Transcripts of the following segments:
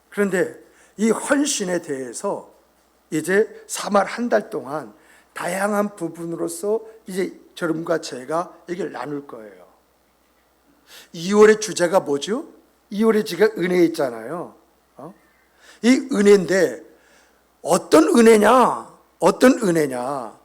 그런데 이 헌신에 대해서 이제 3월 한 달 동안 다양한 부분으로서 이제 여러분과 제가 얘기를 나눌 거예요. 2월의 주제가 뭐죠? 2월의 주제가 은혜 있잖아요. 이 은혜인데 어떤 은혜냐? 어떤 은혜냐?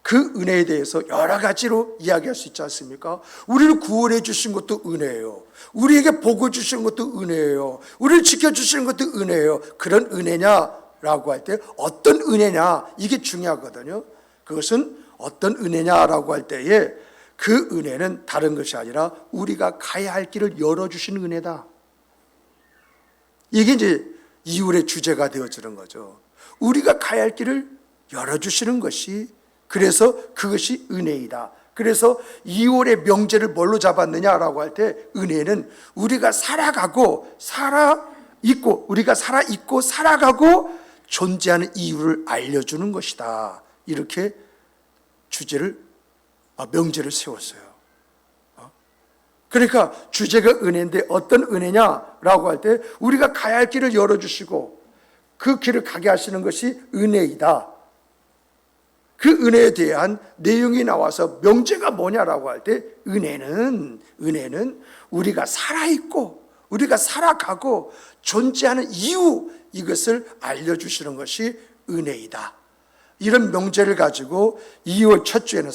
그 은혜에 대해서 여러 가지로 이야기할 수 있지 않습니까? 우리를 구원해 주신 것도 은혜예요. 우리에게 복을 주신 것도 은혜예요. 우리를 지켜주시는 것도 은혜예요. 그런 은혜냐라고 할 때 어떤 은혜냐? 이게 중요하거든요. 그것은 어떤 은혜냐라고 할 때에 그 은혜는 다른 것이 아니라 우리가 가야 할 길을 열어주시는 은혜다. 이게 이제 2월의 주제가 되어지는 거죠. 우리가 가야 할 길을 열어주시는 것이, 그래서 그것이 은혜이다. 그래서 2월의 명제를 뭘로 잡았느냐라고 할 때 은혜는 우리가 살아가고 살아있고, 우리가 살아있고 살아가고 존재하는 이유를 알려주는 것이다. 이렇게 명제를 세웠어요. 그러니까 주제가 은혜인데 어떤 은혜냐라고 할 때 우리가 가야 할 길을 열어주시고 그 길을 가게 하시는 것이 은혜이다. 그 은혜에 대한 내용이 나와서 명제가 뭐냐라고 할 때 은혜는 우리가 살아있고 우리가 살아가고 존재하는 이유, 이것을 알려주시는 것이 은혜이다. 이런 명제를 가지고 2월 첫 주에는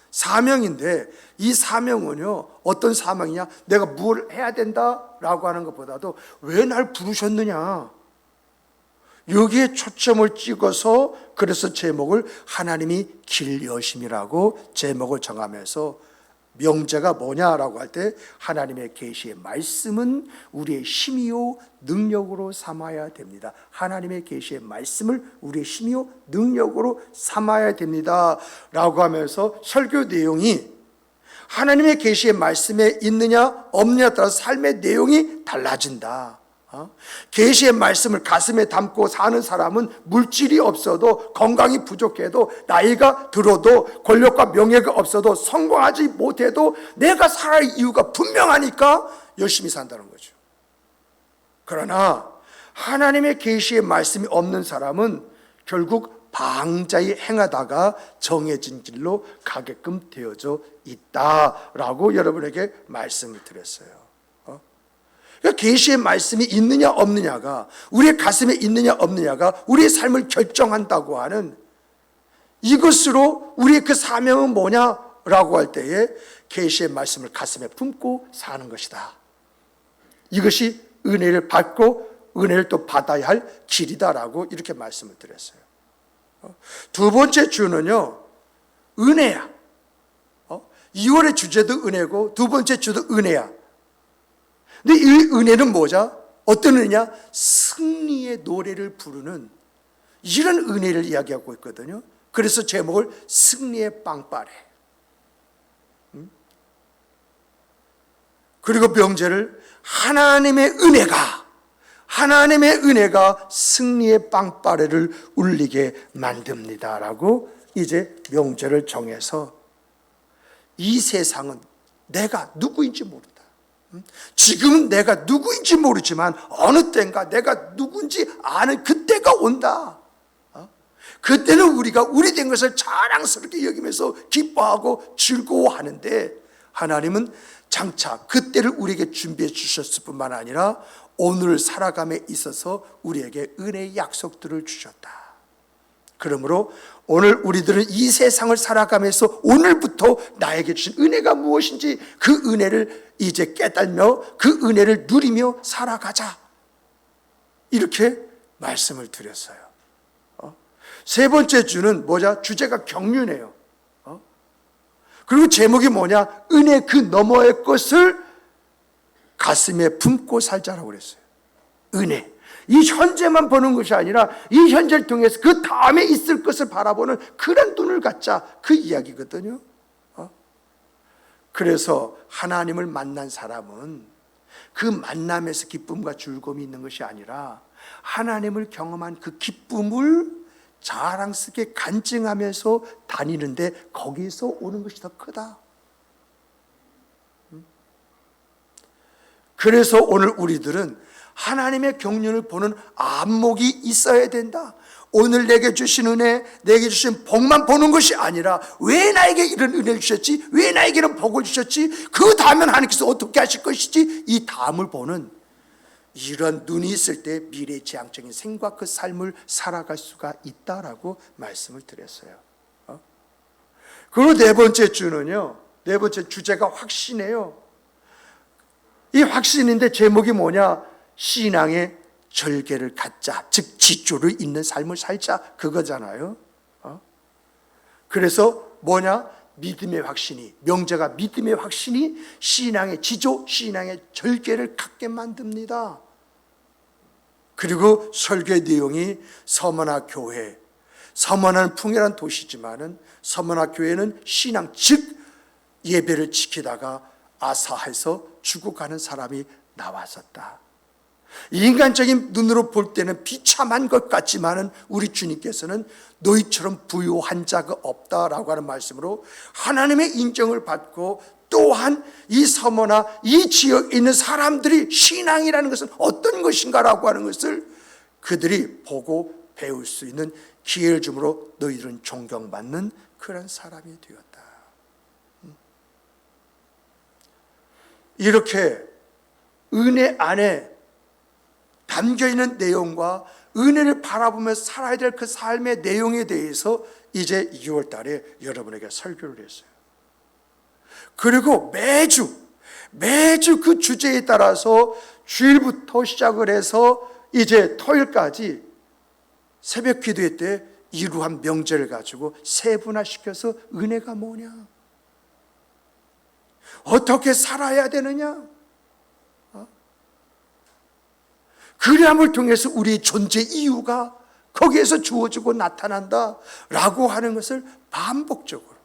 사명인데, 이 사명은요 어떤 사명이냐, 내가 뭘 해야 된다라고 하는 것보다도 왜 날 부르셨느냐, 여기에 초점을 찍어서, 그래서 제목을 하나님이 길 여심이라고 제목을 정하면서 명제가 뭐냐라고 할 때 하나님의 계시의 말씀은 우리의 힘이요 능력으로 삼아야 됩니다. 하나님의 계시의 말씀을 우리의 힘이요 능력으로 삼아야 됩니다 라고 하면서 설교 내용이 하나님의 계시의 말씀에 있느냐 없느냐에 따라서 삶의 내용이 달라진다. 계시의 말씀을 가슴에 담고 사는 사람은 물질이 없어도, 건강이 부족해도, 나이가 들어도, 권력과 명예가 없어도, 성공하지 못해도 내가 살아갈 이유가 분명하니까 열심히 산다는 거죠. 그러나 하나님의 계시의 말씀이 없는 사람은 결국 방자히 행하다가 정해진 길로 가게끔 되어져 있다라고 여러분에게 말씀을 드렸어요. 계시의 말씀이 있느냐 없느냐가, 우리의 가슴에 있느냐 없느냐가 우리의 삶을 결정한다고 하는, 이것으로 우리의 그 사명은 뭐냐라고 할 때에 계시의 말씀을 가슴에 품고 사는 것이다. 이것이 은혜를 받고 은혜를 또 받아야 할 길이다라고 이렇게 말씀을 드렸어요. 두 번째 주는요 은혜야. 2월의 주제도 은혜고 두 번째 주도 은혜야. 근데 이 은혜는 뭐죠? 어떤 은혜냐? 승리의 노래를 부르는 이런 은혜를 이야기하고 있거든요. 그래서 제목을 승리의 빵빠레. 그리고 명제를 하나님의 은혜가 승리의 빵빠레를 울리게 만듭니다라고 이제 명제를 정해서, 이 세상은 내가 누구인지 모른다. 지금은 내가 누구인지 모르지만 어느 때인가 내가 누군지 아는 그때가 온다. 그때는 우리가 우리 된 것을 자랑스럽게 여기면서 기뻐하고 즐거워하는데, 하나님은 장차 그때를 우리에게 준비해 주셨을 뿐만 아니라 오늘 살아감에 있어서 우리에게 은혜의 약속들을 주셨다. 그러므로 오늘 우리들은 이 세상을 살아가면서 오늘부터 나에게 주신 은혜가 무엇인지 그 은혜를 이제 깨달며 그 은혜를 누리며 살아가자, 이렇게 말씀을 드렸어요. 세 번째 주는 뭐냐? 주제가 경륜이에요. 그리고 제목이 뭐냐? 은혜 그 너머의 것을 가슴에 품고 살자라고 그랬어요. 은혜, 이 현재만 보는 것이 아니라 이 현재를 통해서 그 다음에 있을 것을 바라보는 그런 눈을 갖자, 그 이야기거든요. 그래서 하나님을 만난 사람은 그 만남에서 기쁨과 즐거움이 있는 것이 아니라 하나님을 경험한 그 기쁨을 자랑스럽게 간증하면서 다니는데 거기서 오는 것이 더 크다. 그래서 오늘 우리들은 하나님의 경륜을 보는 안목이 있어야 된다. 오늘 내게 주신 은혜, 내게 주신 복만 보는 것이 아니라 왜 나에게 이런 은혜를 주셨지? 왜 나에게 이런 복을 주셨지? 그 다음엔 하나님께서 어떻게 하실 것이지? 이 다음을 보는 이런 눈이 있을 때 미래지향적인 생각 그 삶을 살아갈 수가 있다라고 말씀을 드렸어요. 그리고 네 번째 주는요, 네 번째 주제가 확신이에요. 이 확신인데 제목이 뭐냐? 신앙의 절개를 갖자, 즉 지조를 잇는 삶을 살자, 그거잖아요. 그래서 뭐냐? 믿음의 확신이, 명제가 믿음의 확신이 신앙의 지조, 신앙의 절개를 갖게 만듭니다. 그리고 설교의 내용이 서머나 교회, 서머나는 풍요한 도시지만은 서머나 교회는 신앙, 즉 예배를 지키다가 아사해서 죽어가는 사람이 나왔었다. 인간적인 눈으로 볼 때는 비참한 것 같지만은 우리 주님께서는 너희처럼 부유한 자가 없다라고 하는 말씀으로 하나님의 인정을 받고, 또한 이 서머나 이 지역에 있는 사람들이 신앙이라는 것은 어떤 것인가라고 하는 것을 그들이 보고 배울 수 있는 기회를 주므로 너희들은 존경받는 그런 사람이 되었다. 이렇게 은혜 안에 담겨있는 내용과 은혜를 바라보며 살아야 될 그 삶의 내용에 대해서 이제 2월 달에 여러분에게 설교를 했어요. 그리고 매주 그 주제에 따라서 주일부터 시작을 해서 이제 토요일까지 새벽 기도회 때 이러한 명제를 가지고 세분화시켜서 은혜가 뭐냐, 어떻게 살아야 되느냐, 그리함을 통해서 우리의 존재 이유가 거기에서 주어지고 나타난다라고 하는 것을 반복적으로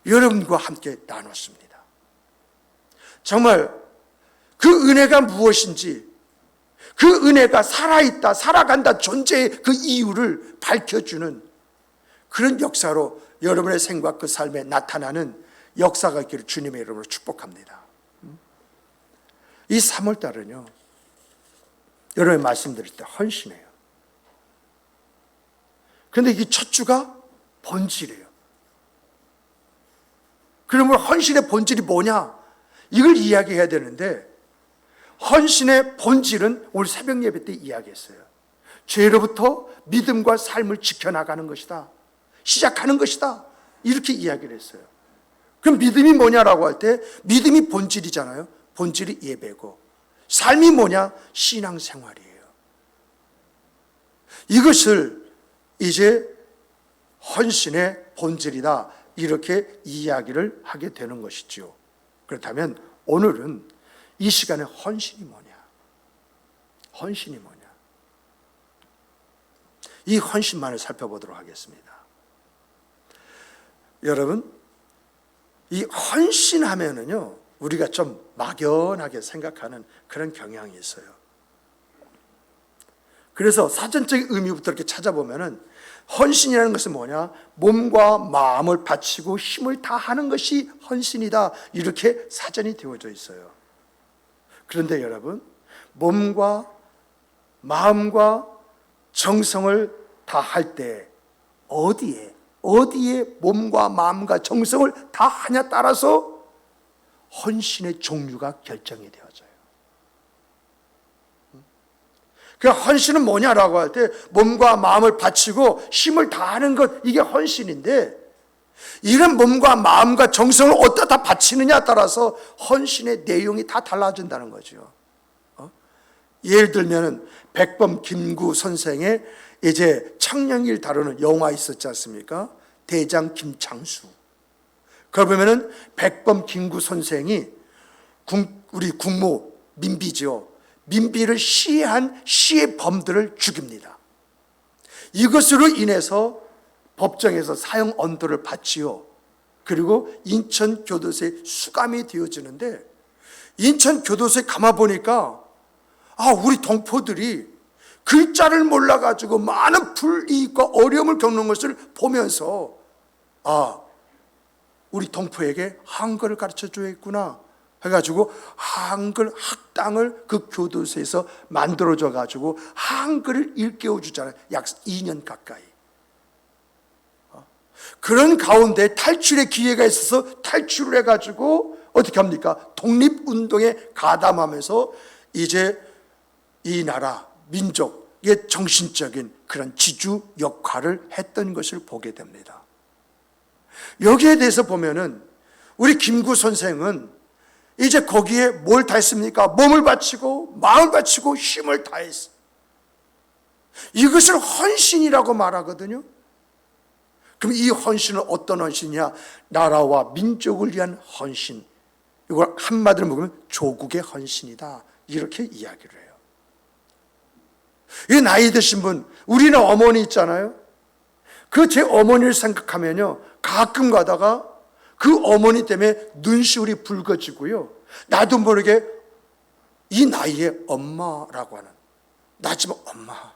여러분과 함께 나눴습니다. 정말 그 은혜가 무엇인지, 그 은혜가 살아있다, 살아간다 존재의 그 이유를 밝혀주는 그런 역사로 여러분의 생각 그 삶에 나타나는 역사가 있기를 주님의 이름으로 축복합니다. 이 3월 달은요, 여러분이 말씀드릴 때 헌신해요. 그런데 이 첫 주가 본질이에요. 그러면 헌신의 본질이 뭐냐? 이걸 이야기해야 되는데, 헌신의 본질은 오늘 새벽 예배 때 이야기했어요. 죄로부터 믿음과 삶을 지켜나가는 것이다, 시작하는 것이다, 이렇게 이야기를 했어요. 그럼 믿음이 뭐냐라고 할 때 믿음이 본질이잖아요. 본질이 예배고, 삶이 뭐냐? 신앙생활이에요. 이것을 이제 헌신의 본질이다, 이렇게 이야기를 하게 되는 것이죠. 그렇다면 오늘은 이 시간에 헌신이 뭐냐? 헌신이 뭐냐? 이 헌신만을 살펴보도록 하겠습니다. 여러분, 이 헌신하면은요, 우리가 좀 막연하게 생각하는 그런 경향이 있어요. 그래서 사전적인 의미부터 이렇게 찾아보면은 헌신이라는 것은 뭐냐? 몸과 마음을 바치고 힘을 다하는 것이 헌신이다, 이렇게 사전이 되어져 있어요. 그런데 여러분, 몸과 마음과 정성을 다할 때 어디에 몸과 마음과 정성을 다하냐 따라서 헌신의 종류가 결정이 되어져요. 그 헌신은 뭐냐라고 할 때 몸과 마음을 바치고 힘을 다하는 것, 이게 헌신인데, 이런 몸과 마음과 정성을 어디다 다 바치느냐 따라서 헌신의 내용이 다 달라진다는 거죠. 예를 들면 백범 김구 선생의 이제 청량리를 다루는 영화 있었지 않습니까? 대장 김창수. 그걸 보면은 백범 김구 선생이 우리 국모 민비죠. 민비를 시해한 시의 범들을 죽입니다. 이것으로 인해서 법정에서 사형 언도를 받지요. 그리고 인천교도소에 수감이 되어지는데, 인천교도소에 가만보니까 우리 동포들이 글자를 몰라가지고 많은 불이익과 어려움을 겪는 것을 보면서 우리 동포에게 한글을 가르쳐줘야겠구나, 해가지고 한글 학당을 그 교도소에서 만들어줘 가지고 한글을 일깨워 주잖아요. 약 2년 가까이. 그런 가운데 탈출의 기회가 있어서 탈출을 해가지고 어떻게 합니까? 독립운동에 가담하면서 이제 이 나라 민족의 정신적인 그런 지주 역할을 했던 것을 보게 됩니다. 여기에 대해서 보면은 우리 김구 선생은 이제 거기에 뭘 다 했습니까? 몸을 바치고 마음을 바치고 힘을 다했어. 이것을 헌신이라고 말하거든요. 그럼 이 헌신은 어떤 헌신이냐? 나라와 민족을 위한 헌신. 이걸 한마디로 먹으면 조국의 헌신이다. 이렇게 이야기를 해요. 이 나이 드신 분, 우리는 어머니 있잖아요. 그 제 어머니를 생각하면요, 가끔 가다가 그 어머니 때문에 눈시울이 붉어지고요, 나도 모르게 이 나이에 엄마라고 하는, 나지만 엄마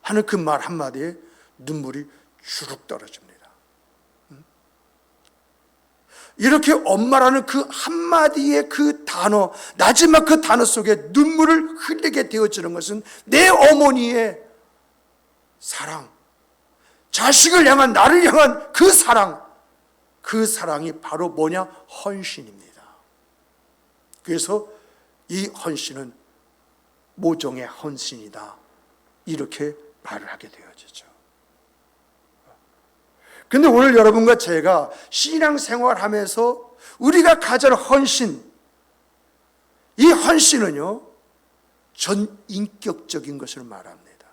하는 그 말 한마디에 눈물이 주룩 떨어집니다. 이렇게 엄마라는 그 한마디의 그 단어, 나지막 그 단어 속에 눈물을 흘리게 되어지는 것은 내 어머니의 사랑, 자식을 향한, 나를 향한 그 사랑, 그 사랑이 바로 뭐냐? 헌신입니다. 그래서 이 헌신은 모종의 헌신이다, 이렇게 말을 하게 되어지죠. 근데 오늘 여러분과 제가 신앙생활 하면서 우리가 가진 헌신, 이 헌신은요, 전인격적인 것을 말합니다.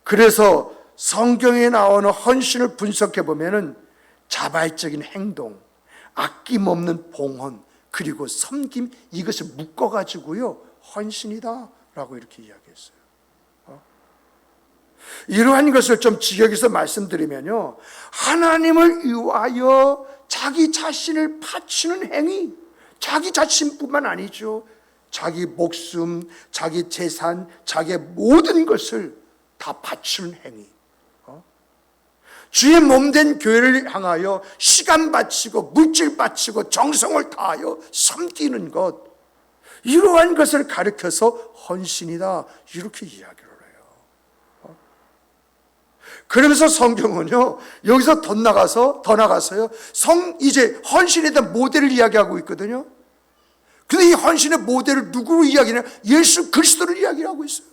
그래서 성경에 나오는 헌신을 분석해 보면은 자발적인 행동, 아낌없는 봉헌, 그리고 섬김, 이것을 묶어가지고요, 헌신이다라고 이렇게 이야기했어요. 이러한 것을 좀 직역해서 말씀드리면요, 하나님을 위하여 자기 자신을 바치는 행위, 자기 자신뿐만 아니죠, 자기 목숨, 자기 재산, 자기의 모든 것을 다 바치는 행위, 주의 몸된 교회를 향하여 시간 바치고 물질 바치고 정성을 다하여 섬기는 것, 이러한 것을 가르쳐서 헌신이다, 이렇게 이야기를 해요. 그러면서 성경은요, 여기서 더 나가서요, 이제 헌신에 대한 모델을 이야기하고 있거든요. 근데 이 헌신의 모델을 누구로 이야기하냐? 예수 그리스도를 이야기하고 있어요.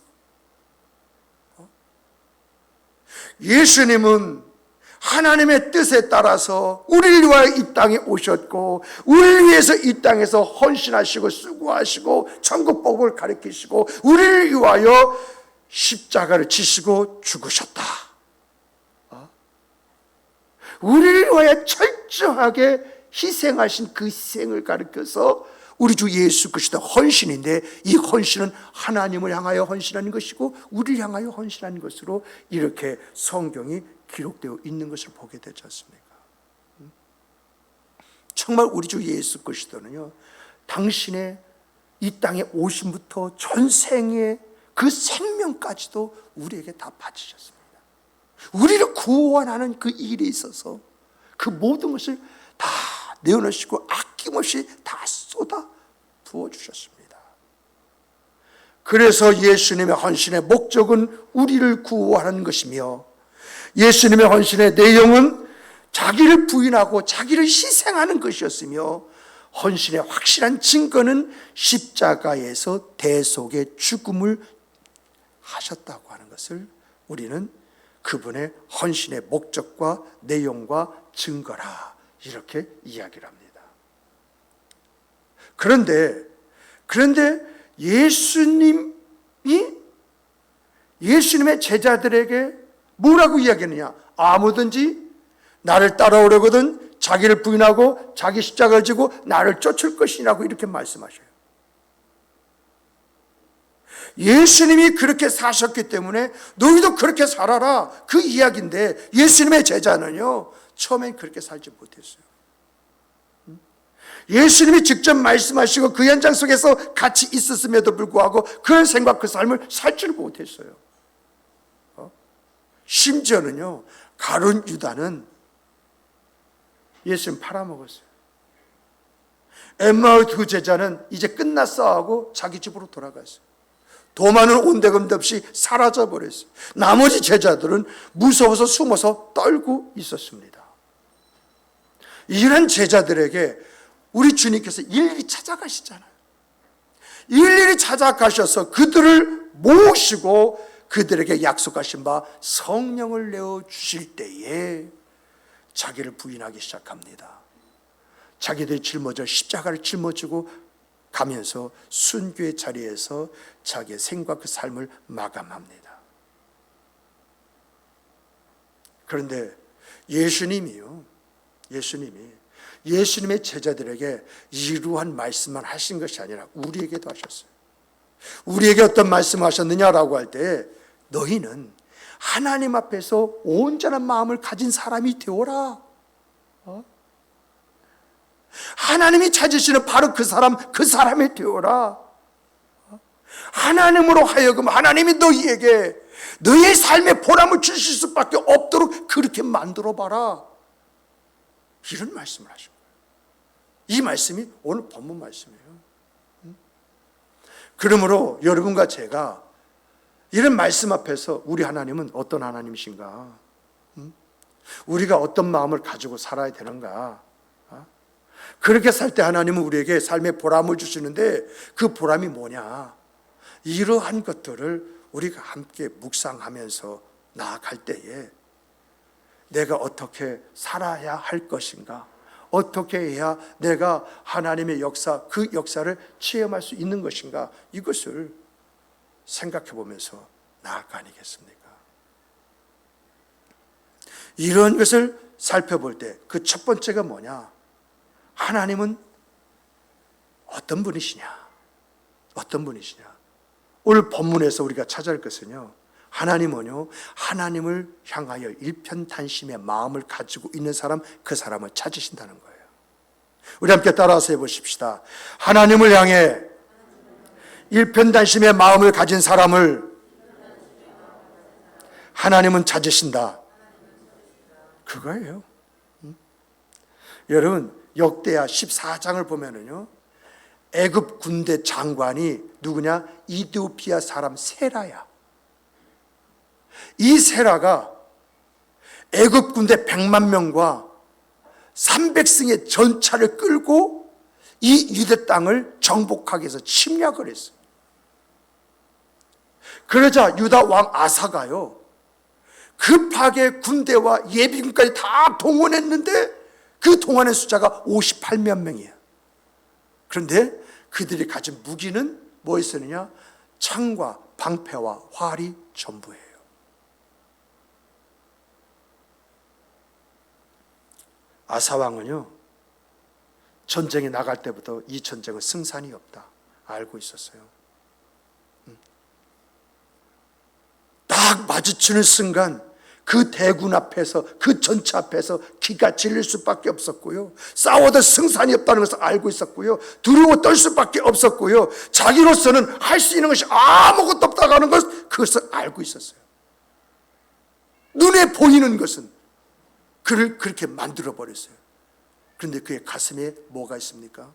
예수님은 하나님의 뜻에 따라서 우리를 위하여 이 땅에 오셨고, 우리를 위해서 이 땅에서 헌신하시고 수고하시고 천국 복을 가르치시고 우리를 위하여 십자가를 지시고 죽으셨다. 우리를 위하여 철저하게 희생하신 그 희생을 가르쳐서 우리 주 예수 그리스도 헌신인데, 이 헌신은 하나님을 향하여 헌신하는 것이고 우리를 향하여 헌신하는 것으로 이렇게 성경이 기록되어 있는 것을 보게 되지 않습니까? 정말 우리 주 예수 그리스도는요, 당신의 이 땅에 오심부터 전생의 그 생명까지도 우리에게 다 바치셨습니다. 우리를 구원하는 그 일에 있어서 그 모든 것을 다 내어놓으시고 아낌없이 다 쏟아 부어주셨습니다. 그래서 예수님의 헌신의 목적은 우리를 구원하는 것이며, 예수님의 헌신의 내용은 자기를 부인하고 자기를 희생하는 것이었으며, 헌신의 확실한 증거는 십자가에서 대속의 죽음을 하셨다고 하는 것을 우리는 그분의 헌신의 목적과 내용과 증거라, 이렇게 이야기를 합니다. 그런데 예수님의 제자들에게 뭐라고 이야기하느냐? 아무든지 나를 따라오려거든 자기를 부인하고 자기 십자가를 지고 나를 쫓을 것이라고 이렇게 말씀하셔요. 예수님이 그렇게 사셨기 때문에 너희도 그렇게 살아라, 그 이야기인데, 예수님의 제자는요, 처음엔 그렇게 살지 못했어요. 예수님이 직접 말씀하시고 그 현장 속에서 같이 있었음에도 불구하고 그런 생각, 그 삶을 살지를 못했어요. 심지어는요, 가룟 유다는 예수님 팔아먹었어요. 엠마오 두 제자는 이제 끝났어 하고 자기 집으로 돌아갔어요. 도마는 온데간데 없이 사라져버렸어요. 나머지 제자들은 무서워서 숨어서 떨고 있었습니다. 이런 제자들에게 우리 주님께서 일일이 찾아가시잖아요. 일일이 찾아가셔서 그들을 모시고 그들에게 약속하신 바 성령을 내어주실 때에 자기를 부인하기 시작합니다. 자기들이 짊어져 십자가를 짊어지고 가면서 순교의 자리에서 자기의 생과 그 삶을 마감합니다. 그런데 예수님이 예수님의 제자들에게 이러한 말씀만 하신 것이 아니라 우리에게도 하셨어요. 우리에게 어떤 말씀을 하셨느냐라고 할 때 너희는 하나님 앞에서 온전한 마음을 가진 사람이 되어라. 하나님이 찾으시는 바로 그 사람이 되어라. 하나님으로 하여금 하나님이 너희에게 너희의 삶의 보람을 주실 수밖에 없도록 그렇게 만들어 봐라. 이런 말씀을 하신 거예요. 이 말씀이 오늘 본문 말씀이에요. 그러므로 여러분과 제가 이런 말씀 앞에서 우리 하나님은 어떤 하나님이신가? 우리가 어떤 마음을 가지고 살아야 되는가? 그렇게 살 때 하나님은 우리에게 삶의 보람을 주시는데 그 보람이 뭐냐? 이러한 것들을 우리가 함께 묵상하면서 나아갈 때에 내가 어떻게 살아야 할 것인가? 어떻게 해야 내가 하나님의 역사, 그 역사를 체험할 수 있는 것인가? 이것을 생각해 보면서 나아갈 거 아니겠습니까? 이런 것을 살펴볼 때 그 첫 번째가 뭐냐? 하나님은 어떤 분이시냐? 어떤 분이시냐? 오늘 본문에서 우리가 찾아올 것은요, 하나님은요, 하나님을 향하여 일편단심의 마음을 가지고 있는 사람, 그 사람을 찾으신다는 거예요. 우리 함께 따라서 해보십시다. 하나님을 향해 일편단심의 마음을 가진 사람을 하나님은 찾으신다. 그거예요. 여러분, 역대하 14장을 보면은요, 애굽 군대 장관이 누구냐? 이디오피아 사람 세라야. 이 세라가 애굽 군대 100만 명과 300승의 전차를 끌고 이 유대 땅을 정복하기 위해서 침략을 했어요. 그러자 유다 왕 아사가요, 급하게 군대와 예비군까지 다 동원했는데 그 동원의 숫자가 58만 명이에요. 그런데 그들이 가진 무기는 뭐였느냐? 창과 방패와 활이 전부예요. 아사왕은요, 전쟁에 나갈 때부터 이 전쟁은 승산이 없다 알고 있었어요. 딱 마주치는 순간 그 대군 앞에서, 그 전차 앞에서 기가 질릴 수밖에 없었고요, 싸워도 승산이 없다는 것을 알고 있었고요, 두려워 떨 수밖에 없었고요, 자기로서는 할 수 있는 것이 아무것도 없다고 하는 것, 그것을 알고 있었어요. 눈에 보이는 것은 그를 그렇게 만들어 버렸어요. 그런데 그의 가슴에 뭐가 있습니까?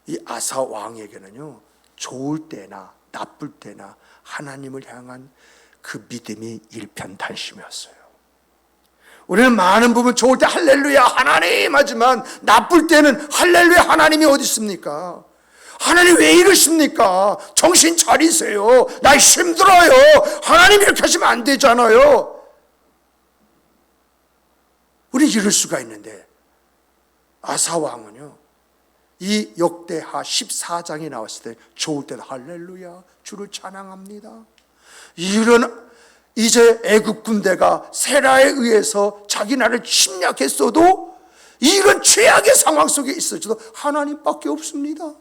이 아사 왕에게는요, 좋을 때나 나쁠 때나 하나님을 향한 그 믿음이 일편단심이었어요. 우리는 많은 부분 좋을 때 할렐루야 하나님 하지만 나쁠 때는 할렐루야 하나님이 어디 있습니까? 하나님 왜 이러십니까? 정신 차리세요. 나 힘들어요. 하나님 이렇게 하시면 안 되잖아요. 우리 이럴 수가 있는데, 아사왕은요, 이 역대하 14장에 나왔을 때 좋을 때는 할렐루야 주를 찬양합니다. 이런 이제 애굽 군대가 세라에 의해서 자기 나라를 침략했어도 이런 최악의 상황 속에 있을지도 하나님밖에 없습니다.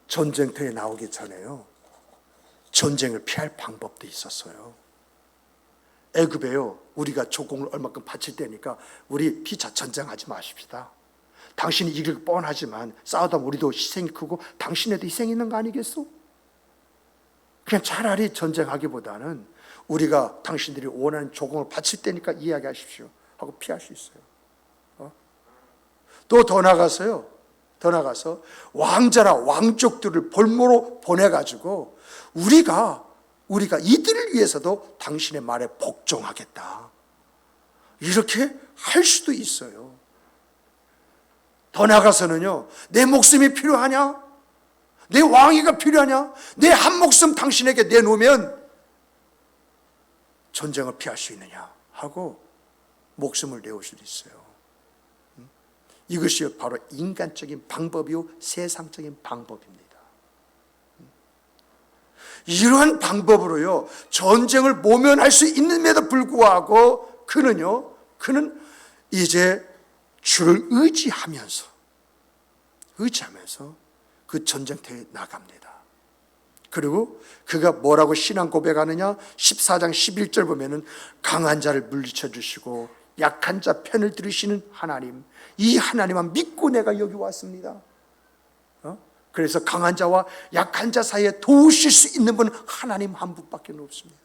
전쟁터에 나오기 전에요, 전쟁을 피할 방법도 있었어요. 애굽에요, 우리가 조공을 얼마큼 바칠 때니까 우리 피차 전쟁하지 마십시다. 당신이 이길 뻔하지만 싸우다 우리도 희생이 크고 당신에도 희생이 있는 거 아니겠소? 그냥 차라리 전쟁하기보다는 우리가 당신들이 원하는 조공을 바칠 때니까 이야기하십시오 하고 피할 수 있어요. 또 더 나가서요. 더 나가서 왕자나 왕족들을 볼모로 보내가지고 우리가 이들을 위해서도 당신의 말에 복종하겠다. 이렇게 할 수도 있어요. 더 나가서는요. 내 목숨이 필요하냐? 내 왕위가 필요하냐? 내 한 목숨 당신에게 내놓으면 전쟁을 피할 수 있느냐 하고 목숨을 내올 수도 있어요. 이것이 바로 인간적인 방법이요 세상적인 방법입니다. 이러한 방법으로요 전쟁을 모면할 수 있음에도 불구하고 그는 이제 주를 의지하면서 그 전쟁터에 나갑니다. 그리고 그가 뭐라고 신앙 고백하느냐? 14장 11절 보면은 강한 자를 물리쳐 주시고 약한 자 편을 들으시는 하나님, 이 하나님만 믿고 내가 여기 왔습니다. 그래서 강한 자와 약한 자 사이에 도우실 수 있는 분은 하나님 한 분밖에 없습니다.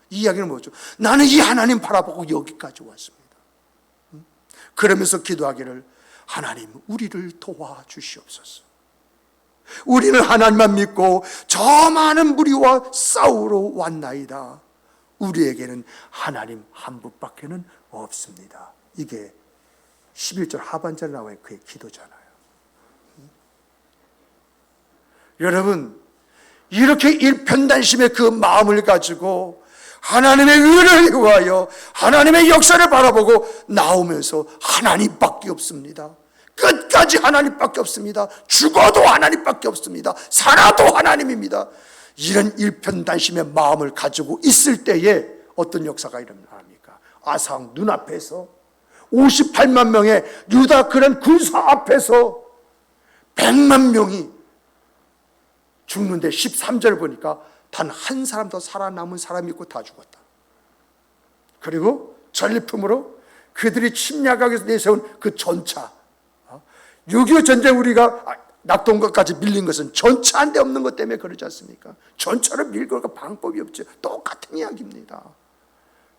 이 이야기는 뭐죠? 나는 이 하나님 바라보고 여기까지 왔습니다. 그러면서 기도하기를 하나님 우리를 도와주시옵소서. 우리는 하나님만 믿고 저 많은 무리와 싸우러 왔나이다. 우리에게는 하나님 한 분밖에는 없습니다. 이게 11절 하반절에 나와 있는 그의 기도잖아요. 여러분, 이렇게 일편단심의 그 마음을 가지고 하나님의 의를 구하여 하나님의 역사를 바라보고 나오면서 하나님밖에 없습니다. 끝까지 하나님밖에 없습니다. 죽어도 하나님밖에 없습니다. 살아도 하나님입니다. 이런 일편단심의 마음을 가지고 있을 때에 어떤 역사가 일어납니까? 아상 눈앞에서 58만 명의 유다 그런 군사 앞에서 100만 명이 죽는데 13절 보니까 단 한 사람도 살아남은 사람이 있고 다 죽었다. 그리고 전리품으로 그들이 침략하기 위해서 내세운 그 전차, 6.25 전쟁 우리가 낙동강까지 밀린 것은 전차 한 대 없는 것 때문에 그러지 않습니까? 전차를 밀고 그 방법이 없죠. 똑같은 이야기입니다.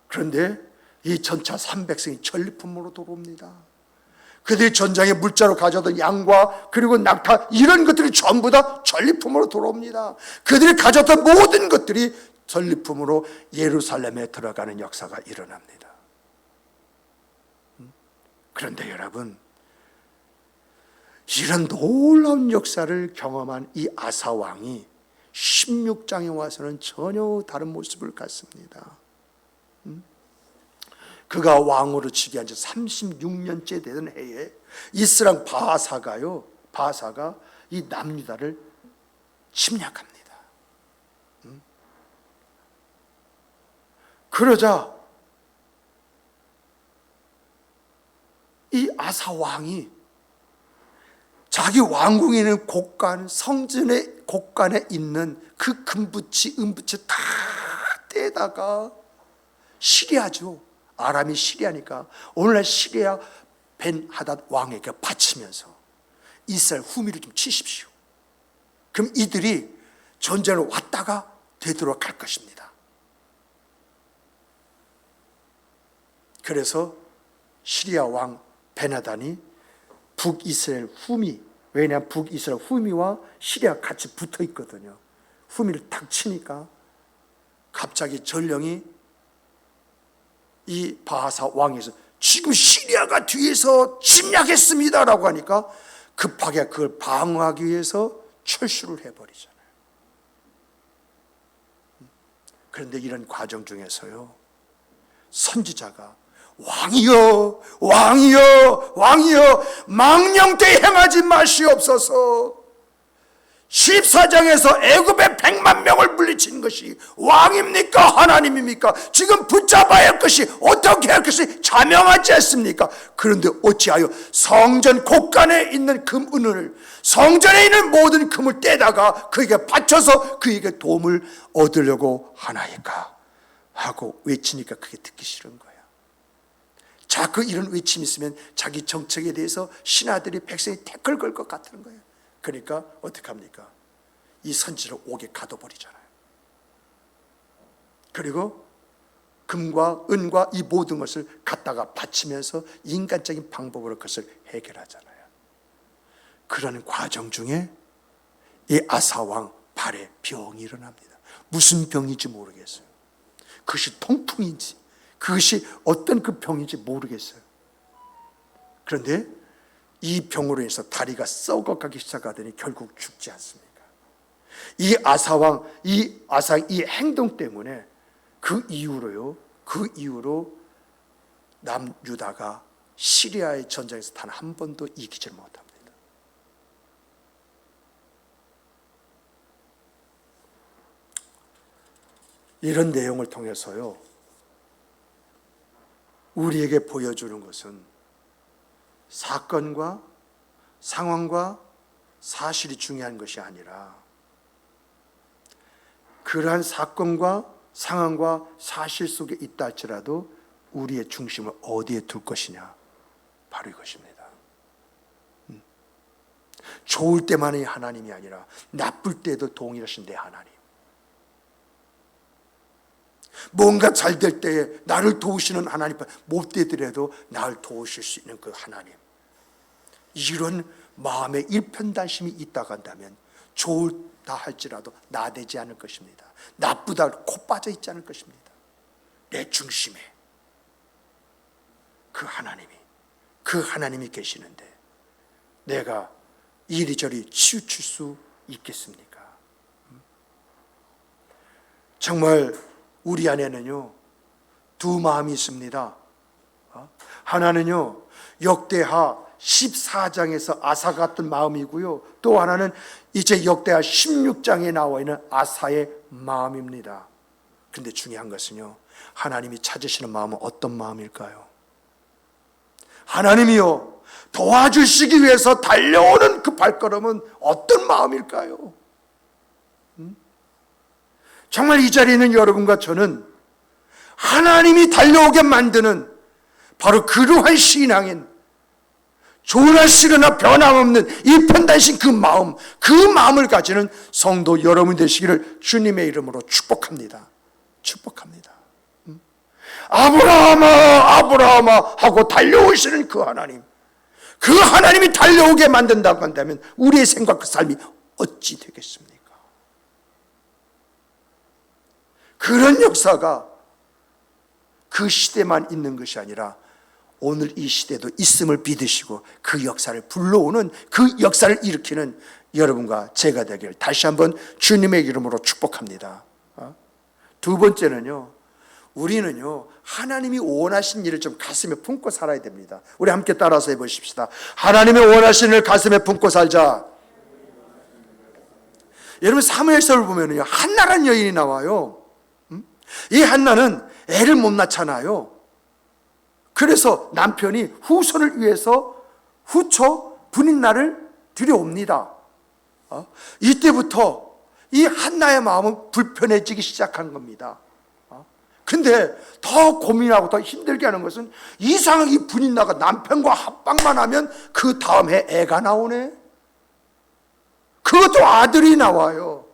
그런데 이 전차 300승이 전리품으로 돌아옵니다. 그들이 전장에 물자로 가져던 양과 그리고 낙타 이런 것들이 전부 다 전리품으로 돌아옵니다. 그들이 가졌던 모든 것들이 전리품으로 예루살렘에 들어가는 역사가 일어납니다. 그런데 여러분, 이런 놀라운 역사를 경험한 이 아사 왕이 16장에 와서는 전혀 다른 모습을 갖습니다. 그가 왕으로 즉위한 지 36년째 되던 해에 이스라엘 바하사가 이 남유다를 침략합니다. 그러자 이 아사 왕이 자기 왕궁에 있는 곡간, 성전의 곡간에 있는 그 금붙이, 은붙이 다 떼다가 시리아죠. 아람이 시리아니까 오늘날 시리아 벤하닷 왕에게 바치면서 이스라엘 후미를 좀 치십시오. 그럼 이들이 전쟁을 왔다가 되돌아갈 것입니다. 그래서 시리아 왕 벤하닷이 북이스라엘 후미, 왜냐하면 북이스라엘 후미와 시리아 같이 붙어 있거든요. 후미를 탁 치니까 갑자기 전령이 이 바하사 왕에서 지금 시리아가 뒤에서 침략했습니다라고 하니까 급하게 그걸 방어하기 위해서 철수를 해버리잖아요. 그런데 이런 과정 중에서요, 선지자가 왕이여, 왕이여, 왕이여, 망령되이 행하지 마시옵소서. 14장에서 애굽의 100만 명을 물리친 것이 왕입니까? 하나님입니까? 지금 붙잡아야 할 것이, 어떻게 할 것이 자명하지 않습니까? 그런데 어찌하여 성전 곳간에 있는 금, 은을, 성전에 있는 모든 금을 떼다가 그에게 바쳐서 그에게 도움을 얻으려고 하나이까? 하고 외치니까 그게 듣기 싫은 거예요. 자꾸 이런 외침이 있으면 자기 정책에 대해서 신하들이 백성이 태클 걸 것 같은 거예요. 그러니까 어떻게 합니까? 이 선지를 옥에 가둬버리잖아요. 그리고 금과 은과 이 모든 것을 갖다가 바치면서 인간적인 방법으로 그것을 해결하잖아요. 그런 과정 중에 이 아사왕 발에 병이 일어납니다. 무슨 병인지 모르겠어요. 그것이 통풍인지 그것이 어떤 그 병인지 모르겠어요. 그런데 이 병으로 인해서 다리가 썩어가기 시작하더니 결국 죽지 않습니까? 이 아사왕, 이 행동 때문에 그 이후로 남유다가 시리아의 전쟁에서 단 한 번도 이기질 못합니다. 이런 내용을 통해서요, 우리에게 보여주는 것은 사건과 상황과 사실이 중요한 것이 아니라 그러한 사건과 상황과 사실 속에 있다 할지라도 우리의 중심을 어디에 둘 것이냐, 바로 이것입니다. 좋을 때만이 하나님이 아니라 나쁠 때에도 동일하신 내 하나님. 뭔가 잘 될 때에 나를 도우시는 하나님, 못 되더라도 나를 도우실 수 있는 그 하나님. 이런 마음의 일편단심이 있다고 한다면 좋다 할지라도 나대지 않을 것입니다. 나쁘다 코 빠져 있지 않을 것입니다. 내 중심에 그 하나님이 계시는데 내가 이리저리 치우칠 수 있겠습니까? 정말 우리 안에는요 두 마음이 있습니다. 하나는요 역대하 14장에서 아사 같은 마음이고요, 또 하나는 이제 역대하 16장에 나와 있는 아사의 마음입니다. 그런데 중요한 것은요, 하나님이 찾으시는 마음은 어떤 마음일까요? 하나님이요 도와주시기 위해서 달려오는 그 발걸음은 어떤 마음일까요? 정말 이 자리에 있는 여러분과 저는 하나님이 달려오게 만드는 바로 그러한 신앙인, 조나시거나 변함없는 일편단심 그 마음을 가지는 성도 여러분 되시기를 주님의 이름으로 축복합니다. 축복합니다. 아브라함아 하고 달려오시는 그 하나님, 그 하나님이 달려오게 만든다고 한다면 우리의 생각 그 삶이 어찌 되겠습니까? 그런 역사가 그 시대만 있는 것이 아니라 오늘 이 시대도 있음을 믿으시고 그 역사를 불러오는, 그 역사를 일으키는 여러분과 제가 되기를 다시 한번 주님의 이름으로 축복합니다. 두 번째는요, 우리는요 하나님이 원하신 일을 좀 가슴에 품고 살아야 됩니다. 우리 함께 따라서 해보십시다. 하나님의 원하신 일을 가슴에 품고 살자. 여러분 사무엘서를 보면요 한나라는 여인이 나와요. 이 한나는 애를 못 낳잖아요. 그래서 남편이 후손을 위해서 후처 분인날을 들여옵니다. 이때부터 이 한나의 마음은 불편해지기 시작한 겁니다. 근데 더 고민하고 더 힘들게 하는 것은 이상하게 이 분인나가 남편과 합방만 하면 그 다음 해 애가 나오네. 그것도 아들이 나와요.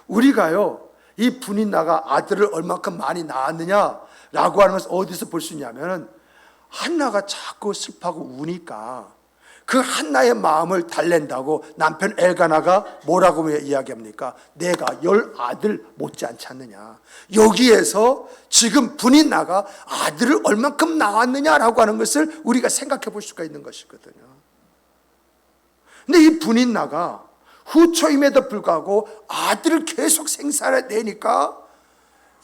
우리가요 이 분인나가 아들을 얼마큼 많이 낳았느냐라고 하는 것을 어디서 볼 수 있냐면 한나가 자꾸 슬퍼하고 우니까 그 한나의 마음을 달랜다고 남편 엘가나가 뭐라고 이야기합니까? 내가 10아들 못지않지 않느냐. 여기에서 지금 분인나가 아들을 얼마큼 낳았느냐라고 하는 것을 우리가 생각해 볼 수가 있는 것이거든요. 근데 이 분인나가 후처임에도 불구하고 아들을 계속 생산해내니까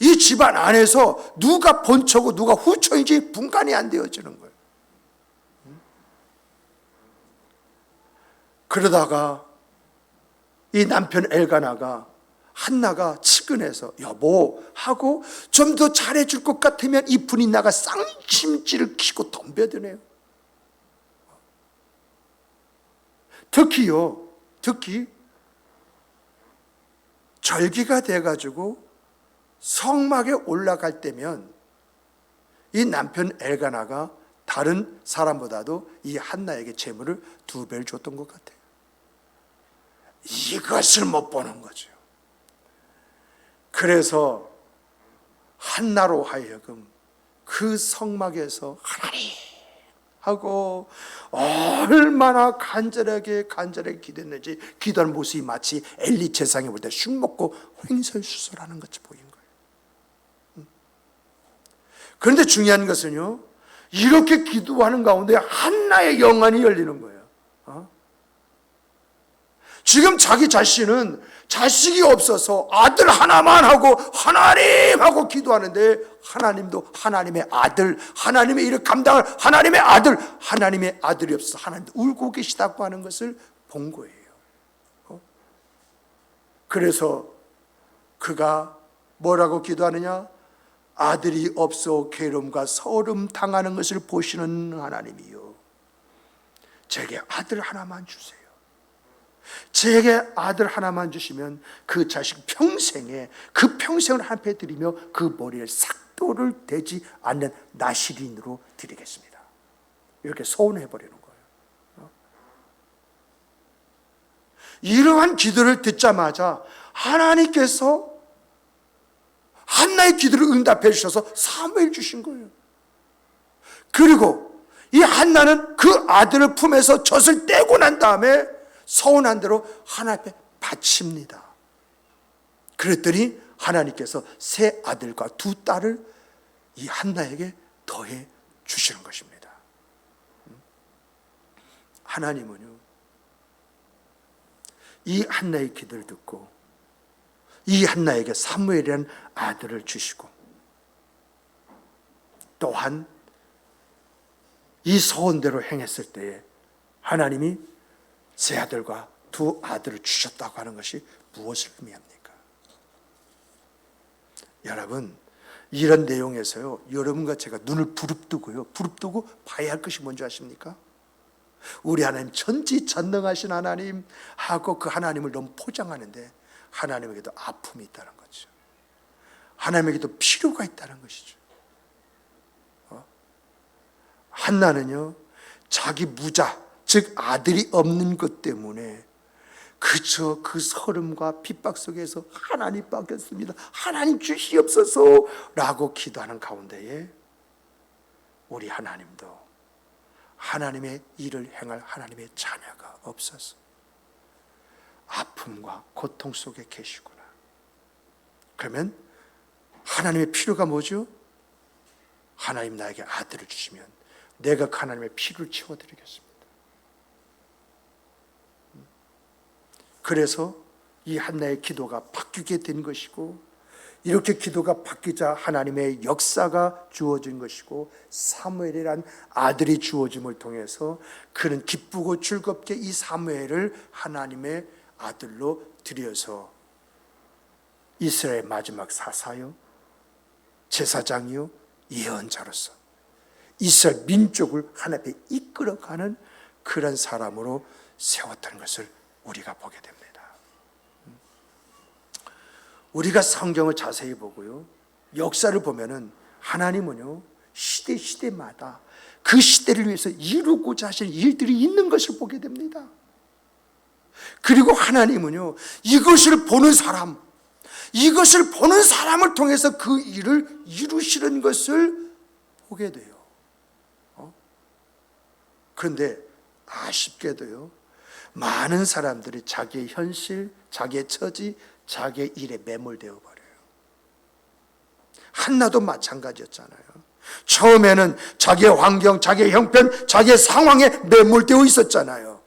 이 집안 안에서 누가 본처고 누가 후처인지 분간이 안 되어지는 거예요. 그러다가 이 남편 엘가나가 한나가 측은해서 여보 하고 좀 더 잘해줄 것 같으면 이 분인나가 쌍심지를 키고 덤벼드네요. 특히 절기가 돼가지고 성막에 올라갈 때면 이 남편 엘가나가 다른 사람보다도 이 한나에게 재물을 2배를 줬던 것 같아요. 이것을 못 보는 거죠. 그래서 한나로 하여금 그 성막에서 하나님 하고 얼마나 간절하게 기도했는지, 기도하는 모습이 마치 엘리 제사장이 볼 때 술 먹고 횡설수설하는 것처럼 보인 거예요. 그런데 중요한 것은요, 이렇게 기도하는 가운데 한나의 영안이 열리는 거예요. 지금 자기 자신은 자식이 없어서 아들 하나만 하고 하나님 하고 기도하는데, 하나님도 하나님의 아들, 하나님의 일을 감당할 하나님의 아들, 하나님의 아들이 없어서 하나님도 울고 계시다고 하는 것을 본 거예요. 그래서 그가 뭐라고 기도하느냐? 아들이 없어 괴로움과 서름 당하는 것을 보시는 하나님이요, 제게 아들 하나만 주세요. 제게 아들 하나만 주시면 그 자식 평생을 하나님께 드리며 그 머리에 삭도를 대지 않는 나시린으로 드리겠습니다. 이렇게 서운해버리는 거예요. 이러한 기도를 듣자마자 하나님께서 한나의 기도를 응답해 주셔서 사무엘 주신 거예요. 그리고 이 한나는 그 아들을 품에서 젖을 떼고 난 다음에 서운한 대로 하나님 앞에 바칩니다. 그랬더니 하나님께서 세 아들과 두 딸을 이 한나에게 더해 주시는 것입니다. 하나님은요, 이 한나의 기도를 듣고 이 한나에게 사무엘이라는 아들을 주시고, 또한 이 서원대로 행했을 때에 하나님이 세 아들과 두 아들을 주셨다고 하는 것이 무엇을 의미합니까? 여러분, 이런 내용에서요, 여러분과 제가 눈을 부릅뜨고 봐야 할 것이 뭔지 아십니까? 우리 하나님 천지전능하신 하나님 하고 그 하나님을 너무 포장하는데, 하나님에게도 아픔이 있다는 거죠. 하나님에게도 필요가 있다는 것이죠. 한나는요, 자기 무자, 즉 아들이 없는 것 때문에 그저 그 서름과 핍박 속에서 하나님 받겠습니다, 하나님 주시옵소서 라고 기도하는 가운데에, 우리 하나님도 하나님의 일을 행할 하나님의 자녀가 없어서 아픔과 고통 속에 계시구나. 그러면 하나님의 필요가 뭐죠? 하나님 나에게 아들을 주시면 내가 그 하나님의 필요를 채워드리겠습니다. 그래서 이 한나의 기도가 바뀌게 된 것이고, 이렇게 기도가 바뀌자 하나님의 역사가 주어진 것이고, 사무엘이란 아들이 주어짐을 통해서 그는 기쁘고 즐겁게 이 사무엘을 하나님의 아들로 드려서 이스라엘 마지막 사사요, 제사장이요, 예언자로서 이스라엘 민족을 하나님 앞에 이끌어가는 그런 사람으로 세웠다는 것을 우리가 보게 됩니다. 우리가 성경을 자세히 보고요, 역사를 보면은 하나님은요, 시대마다 그 시대를 위해서 이루고자 하시는 일들이 있는 것을 보게 됩니다. 그리고 하나님은요, 이것을 보는 사람을 통해서 그 일을 이루시는 것을 보게 돼요. 그런데 아쉽게도요, 많은 사람들이 자기의 현실, 자기의 처지, 자기의 일에 매몰되어 버려요. 한나도 마찬가지였잖아요. 처음에는 자기의 환경, 자기의 형편, 자기의 상황에 매몰되어 있었잖아요.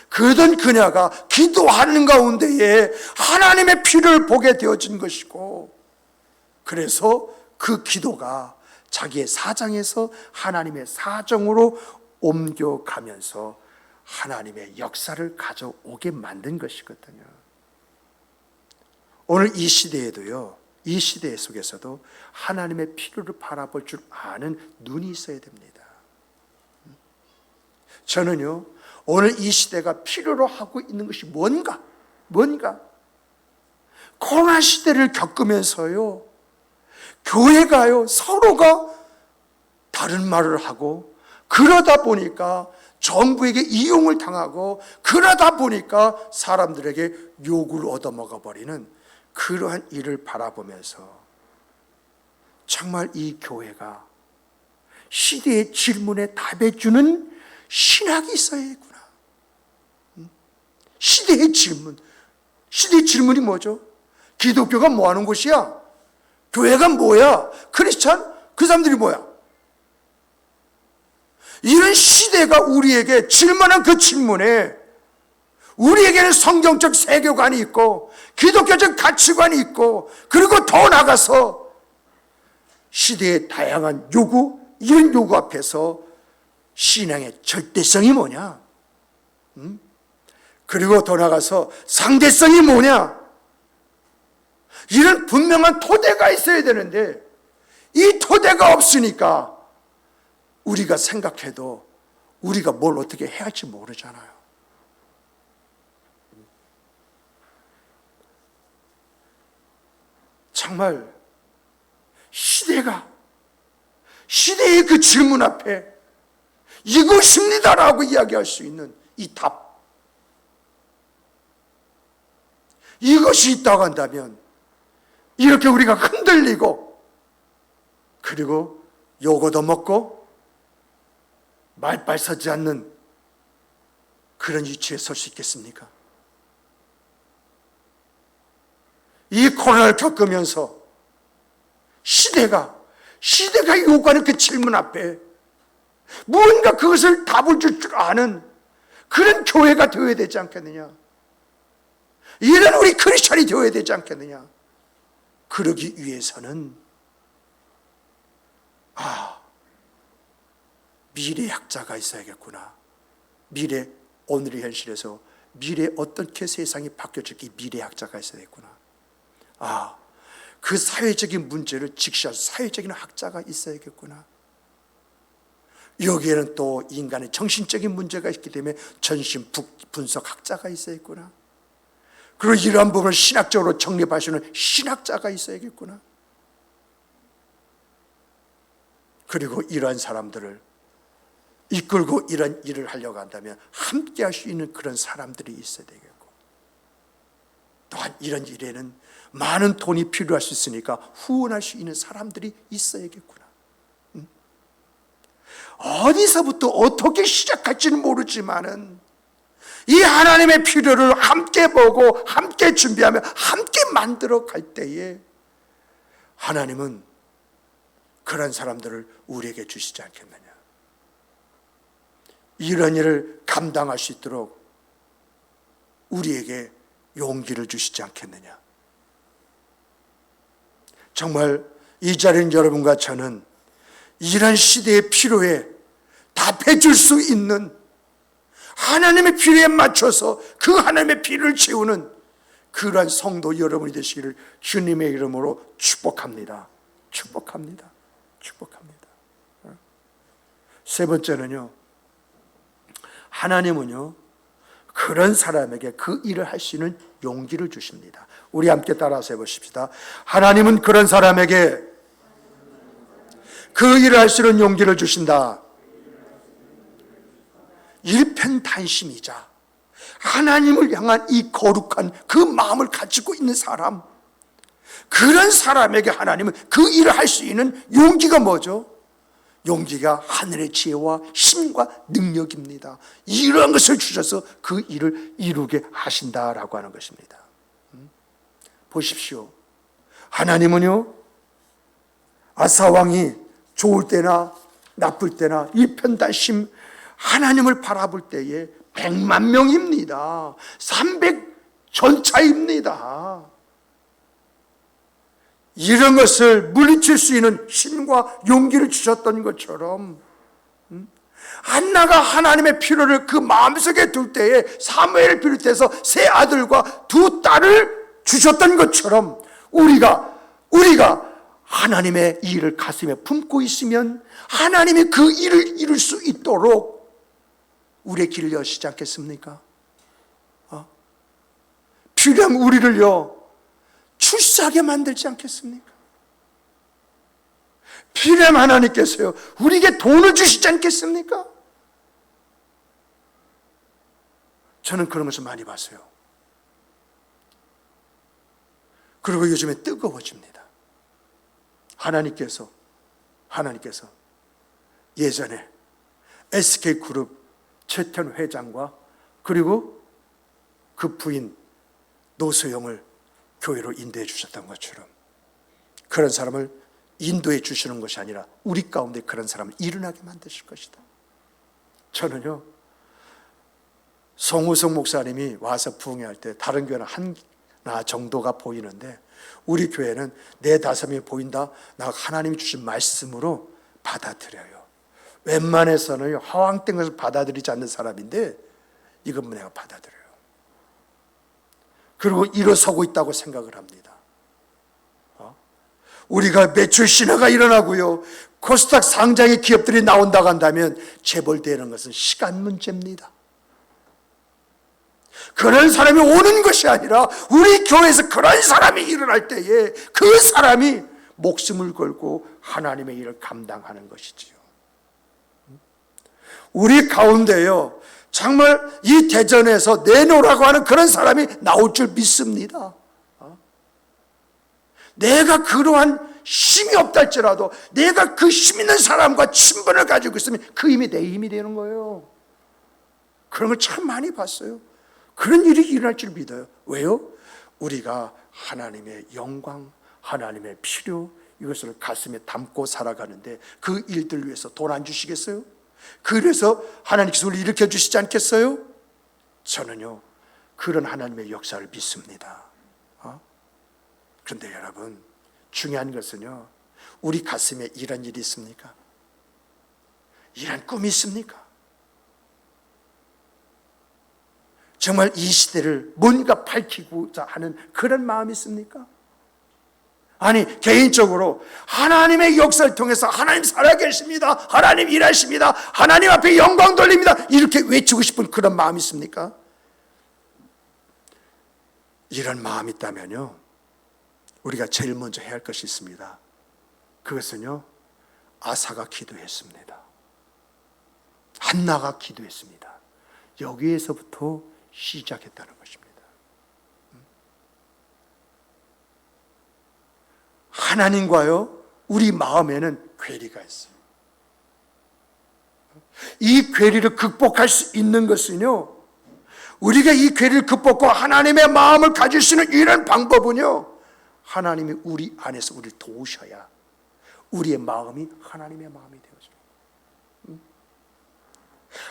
그러던 그녀가 기도하는 가운데에 하나님의 필요를 보게 되어진 것이고, 그래서 그 기도가 자기의 사정에서 하나님의 사정으로 옮겨가면서 하나님의 역사를 가져오게 만든 것이거든요. 오늘 이 시대에도요, 이 시대 속에서도 하나님의 필요를 바라볼 줄 아는 눈이 있어야 됩니다. 저는요, 오늘 이 시대가 필요로 하고 있는 것이 뭔가 코로나 시대를 겪으면서요, 교회가요, 서로가 다른 말을 하고, 그러다 보니까 정부에게 이용을 당하고, 그러다 보니까 사람들에게 욕을 얻어먹어 버리는 그러한 일을 바라보면서 정말 이 교회가 시대의 질문에 답해주는 신학이 있어야겠구나. 시대의 질문. 시대의 질문이 뭐죠? 기독교가 뭐 하는 곳이야? 교회가 뭐야? 크리스찬? 그 사람들이 뭐야? 이런 시대가 우리에게 질문한 그 질문에 우리에게는 성경적 세계관이 있고 기독교적 가치관이 있고 그리고 더 나아가서 시대의 다양한 요구, 이런 요구 앞에서 신앙의 절대성이 뭐냐? 그리고 더 나아가서 상대성이 뭐냐? 이런 분명한 토대가 있어야 되는데 이 토대가 없으니까 우리가 생각해도 우리가 뭘 어떻게 해야 할지 모르잖아요. 정말 시대의 그 질문 앞에 이것입니다라고 이야기할 수 있는 이 답, 이것이 있다고 한다면 이렇게 우리가 흔들리고 그리고 요거도 먹고 말빨 서지 않는 그런 위치에 설 수 있겠습니까? 이 코로나를 겪으면서 시대가 요구하는 그 질문 앞에 무언가 그것을 답을 줄 아는 그런 교회가 되어야 되지 않겠느냐? 이런 우리 크리스찬이 되어야 되지 않겠느냐? 그러기 위해서는 미래학자가 있어야겠구나. 오늘의 현실에서 미래 어떻게 세상이 바뀌어질지 미래학자가 있어야겠구나. 그 사회적인 문제를 직시할 사회적인 학자가 있어야겠구나. 여기에는 또 인간의 정신적인 문제가 있기 때문에 전신 분석학자가 있어야겠구나. 그리고 이러한 부분을 신학적으로 정립하시는 신학자가 있어야겠구나. 그리고 이러한 사람들을 이끌고 이런 일을 하려고 한다면 함께 할 수 있는 그런 사람들이 있어야 되겠고, 또한 이런 일에는 많은 돈이 필요할 수 있으니까 후원할 수 있는 사람들이 있어야겠구나. 어디서부터 어떻게 시작할지는 모르지만은 이 하나님의 필요를 함께 보고 함께 준비하며 함께 만들어 갈 때에 하나님은 그런 사람들을 우리에게 주시지 않겠느냐. 이런 일을 감당할 수 있도록 우리에게 용기를 주시지 않겠느냐. 정말 이 자리는 여러분과 저는 이런 시대의 필요에 답해 줄 수 있는, 하나님의 필요에 맞춰서 그 하나님의 필요를 채우는 그러한 성도 여러분이 되시기를 주님의 이름으로 축복합니다. 축복합니다. 축복합니다. 세 번째는요, 하나님은요 그런 사람에게 그 일을 할 수 있는 용기를 주십니다. 우리 함께 따라서 해보십시다. 하나님은 그런 사람에게 그 일을 할 수 있는 용기를 주신다. 일편단심이자 하나님을 향한 이 거룩한 그 마음을 가지고 있는 사람, 그런 사람에게 하나님은 그 일을 할 수 있는 용기가 뭐죠? 용기가 하늘의 지혜와 힘과 능력입니다. 이러한 것을 주셔서 그 일을 이루게 하신다라고 하는 것입니다. 보십시오. 하나님은요, 아사 왕이 좋을 때나 나쁠 때나 일편단심 하나님을 바라볼 때에 100만 명입니다. 300전차입니다. 이런 것을 물리칠 수 있는 힘과 용기를 주셨던 것처럼 한나가 하나님의 필요를 그 마음속에 둘 때에 사무엘을 비롯해서 세 아들과 두 딸을 주셨던 것처럼 우리가 하나님의 일을 가슴에 품고 있으면 하나님이 그 일을 이룰 수 있도록 우리의 길을 여시지 않겠습니까? 필요한 우리를요 출세하게 만들지 않겠습니까? 필요한 하나님께서요 우리에게 돈을 주시지 않겠습니까? 저는 그런 것을 많이 봤어요. 그리고 요즘에 뜨거워집니다. 하나님께서 예전에 SK그룹 최태원 회장과 그리고 그 부인 노소영을 교회로 인도해 주셨던 것처럼 그런 사람을 인도해 주시는 것이 아니라 우리 가운데 그런 사람을 일어나게 만드실 것이다. 저는요, 송우성 목사님이 와서 부흥회할 때 다른 교회는 하나 정도가 보이는데 우리 교회는 4-5명이 보인다. 나 하나님이 주신 말씀으로 받아들여요. 웬만해서는 허황된 것을 받아들이지 않는 사람인데 이건 내가 받아들여요. 그리고 일어서고 있다고 생각을 합니다. 우리가 매출 신화가 일어나고요, 코스닥 상장의 기업들이 나온다고 한다면 재벌되는 것은 시간 문제입니다. 그런 사람이 오는 것이 아니라 우리 교회에서 그런 사람이 일어날 때에 그 사람이 목숨을 걸고 하나님의 일을 감당하는 것이지요. 우리 가운데요, 정말 이 대전에서 내놓으라고 하는 그런 사람이 나올 줄 믿습니다. 내가 그러한 힘이 없다 할지라도 내가 그 힘 있는 사람과 친분을 가지고 있으면 그 힘이 내 힘이 되는 거예요. 그런 걸 참 많이 봤어요. 그런 일이 일어날 줄 믿어요. 왜요? 우리가 하나님의 영광, 하나님의 필요, 이것을 가슴에 담고 살아가는데 그 일들 위해서 돈 안 주시겠어요? 그래서 하나님께서 우리를 일으켜 주시지 않겠어요? 저는요, 그런 하나님의 역사를 믿습니다. 그런데 여러분, 중요한 것은요, 우리 가슴에 이런 일이 있습니까? 이런 꿈이 있습니까? 정말 이 시대를 뭔가 밝히고자 하는 그런 마음이 있습니까? 아니, 개인적으로 하나님의 역사를 통해서 하나님 살아계십니다, 하나님 일하십니다, 하나님 앞에 영광 돌립니다, 이렇게 외치고 싶은 그런 마음이 있습니까? 이런 마음이 있다면요, 우리가 제일 먼저 해야 할 것이 있습니다. 그것은요, 아사가 기도했습니다. 한나가 기도했습니다. 여기에서부터 시작했다는 것입니다. 하나님과요, 우리 마음에는 괴리가 있어요. 이 괴리를 극복할 수 있는 것은요, 우리가 이 괴리를 극복하고 하나님의 마음을 가질 수 있는 이런 방법은요, 하나님이 우리 안에서 우리를 도우셔야 우리의 마음이 하나님의 마음이 되어져요.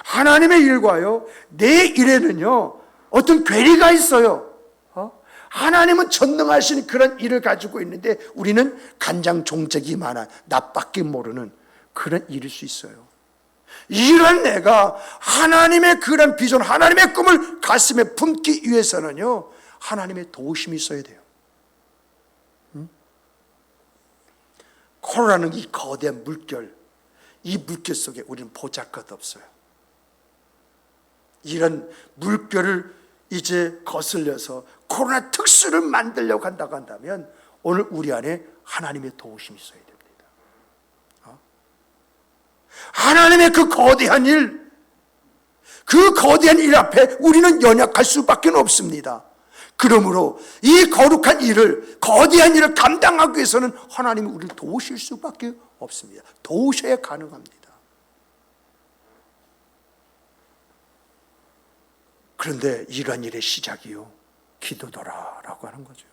하나님의 일과요, 내 일에는요, 어떤 괴리가 있어요. 하나님은 전능하신 그런 일을 가지고 있는데 우리는 간장종적이만한 나밖에 모르는 그런 일일 수 있어요. 이런 내가 하나님의 그런 비전, 하나님의 꿈을 가슴에 품기 위해서는요, 하나님의 도우심이 있어야 돼요. 코로나는 이 거대한 물결, 이 물결 속에 우리는 보잘것없어요. 이런 물결을 이제 거슬려서 코로나 특수를 만들려고 한다고 한다면 오늘 우리 안에 하나님의 도우심이 있어야 됩니다. 하나님의 그 거대한 일, 그 거대한 일 앞에 우리는 연약할 수밖에 없습니다. 그러므로 이 거룩한 일을, 거대한 일을 감당하기 위해서는 하나님이 우리를 도우실 수밖에 없습니다. 도우셔야 가능합니다. 그런데 이러한 일의 시작이요, 기도더라라고 하는 거죠.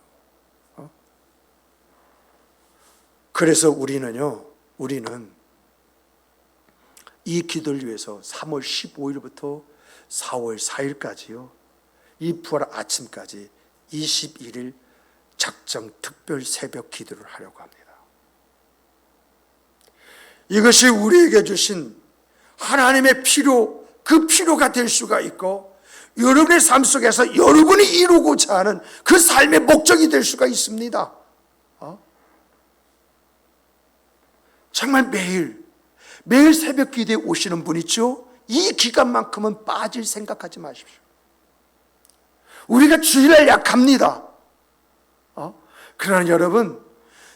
그래서 우리는 이 기도를 위해서 3월 15일부터 4월 4일까지요, 이 부활 아침까지 21일 작정 특별 새벽 기도를 하려고 합니다. 이것이 우리에게 주신 하나님의 필요, 그 필요가 될 수가 있고 여러분의 삶 속에서 여러분이 이루고자 하는 그 삶의 목적이 될 수가 있습니다. 정말 매일 새벽 기도에 오시는 분 있죠? 이 기간만큼은 빠질 생각하지 마십시오. 우리가 주일날 약합니다. 그러나 여러분,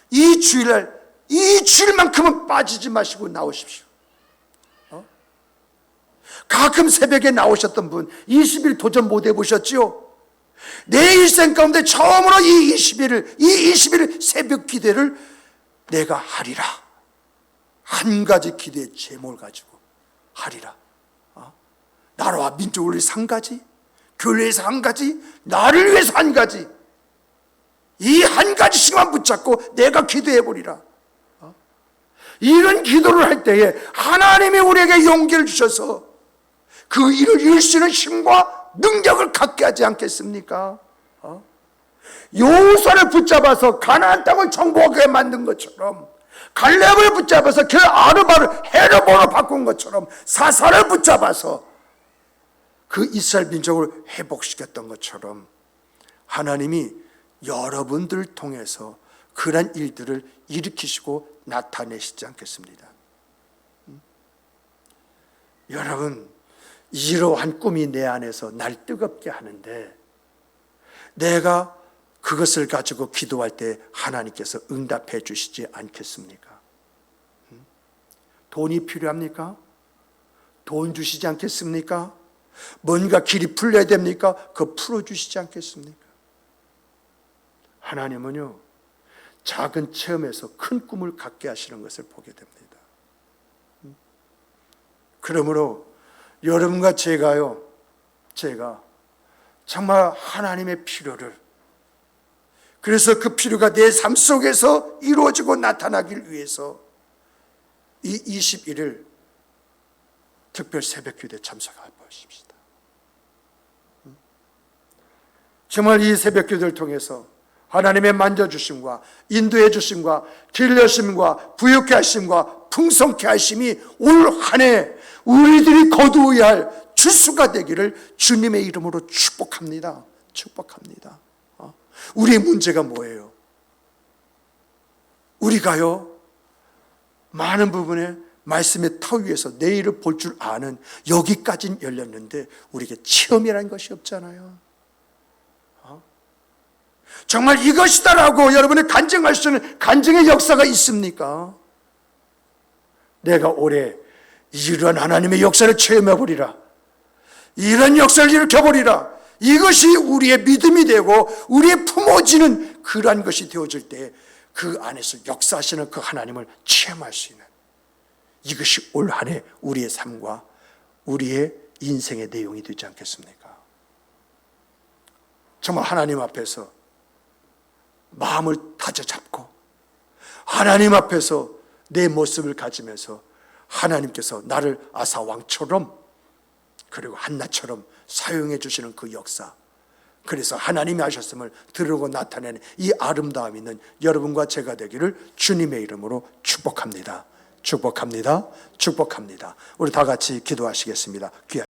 이 주일만큼은 빠지지 마시고 나오십시오. 가끔 새벽에 나오셨던 분 20일 도전 못 해보셨지요? 내 일생 가운데 처음으로 이 20일 새벽 기도를 내가 하리라. 한 가지 기도의 제목을 가지고 하리라. 나라와 민족을 위해서 한 가지, 교회에서 한 가지, 나를 위해서 한 가지, 이 한 가지씩만 붙잡고 내가 기도해 보리라. 이런 기도를 할 때에 하나님이 우리에게 용기를 주셔서 그 일을 이룰 수 있는 힘과 능력을 갖게 하지 않겠습니까? 여호수아를 붙잡아서 가나안 땅을 정복하게 만든 것처럼, 갈렙을 붙잡아서 그 아르바를 헤르보로 바꾼 것처럼, 사사를 붙잡아서 그 이스라엘 민족을 회복시켰던 것처럼 하나님이 여러분들을 통해서 그러한 일들을 일으키시고 나타내시지 않겠습니다. 여러분, 이러한 꿈이 내 안에서 날 뜨겁게 하는데 내가 그것을 가지고 기도할 때 하나님께서 응답해 주시지 않겠습니까? 돈이 필요합니까? 돈 주시지 않겠습니까? 뭔가 길이 풀려야 됩니까? 그거 풀어주시지 않겠습니까? 하나님은요, 작은 체험에서 큰 꿈을 갖게 하시는 것을 보게 됩니다. 그러므로 여러분과 제가 정말 하나님의 필요를, 그래서 그 필요가 내 삶 속에서 이루어지고 나타나길 위해서 이 21일 특별 새벽기도에 참석해 보십시다. 정말 이 새벽기도를 통해서 하나님의 만져주심과 인도해 주심과 길러심과 부유케 하심과 풍성케 하심이 올 한 해 우리들이 거두어야 할 주수가 되기를 주님의 이름으로 축복합니다. 축복합니다. 우리의 문제가 뭐예요? 우리가요, 많은 부분에 말씀의 터 위에서 내일을 볼 줄 아는 여기까지는 열렸는데 우리에게 체험이라는 것이 없잖아요. 정말 이것이다라고 여러분이 간증할 수 있는 간증의 역사가 있습니까? 내가 올해 이런 하나님의 역사를 체험해 보리라, 이런 역사를 일으켜보리라, 이것이 우리의 믿음이 되고 우리의 품어지는 그러한 것이 되어질 때 그 안에서 역사하시는 그 하나님을 체험할 수 있는, 이것이 올 한 해 우리의 삶과 우리의 인생의 내용이 되지 않겠습니까? 정말 하나님 앞에서 마음을 다져잡고 하나님 앞에서 내 모습을 가지면서 하나님께서 나를 아사왕처럼 그리고 한나처럼 사용해 주시는 그 역사, 그래서 하나님이 하셨음을 드러내고 나타내는 이 아름다움이 있는 여러분과 제가 되기를 주님의 이름으로 축복합니다. 축복합니다. 축복합니다. 우리 다 같이 기도하시겠습니다.